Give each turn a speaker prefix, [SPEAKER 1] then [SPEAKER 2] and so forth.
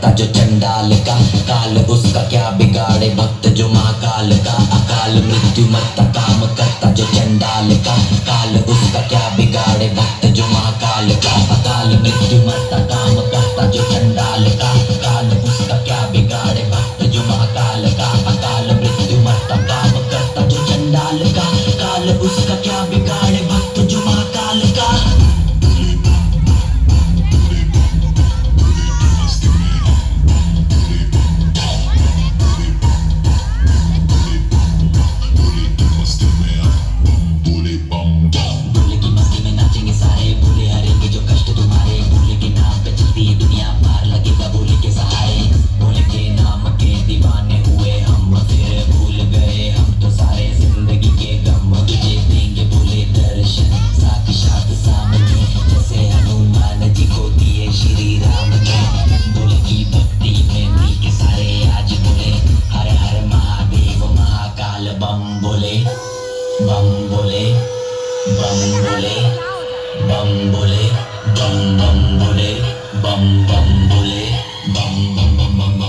[SPEAKER 1] करता जो चंडाल का, काल उसका क्या बिगाड़े भक्त जो महाकाल का। अकाल मृत्यु मरता काम करता जो चंडाल का, काल उसका क्या बिगाड़े भक्त जो महाकाल का। अकाल मृत्यु मरता काम करता जो चंडाल का, काल उसका क्या बिगाड़े भक्त जो महाकाल का। अकाल मृत्यु मरता काम करता जो चंडाल का, काल उसका क्या बिगाड़े भक्त जो महाकाल का। बम बोले बम बोले बम बोले बम बोले बम बम बोले बम बम बोले बम बम बम बम।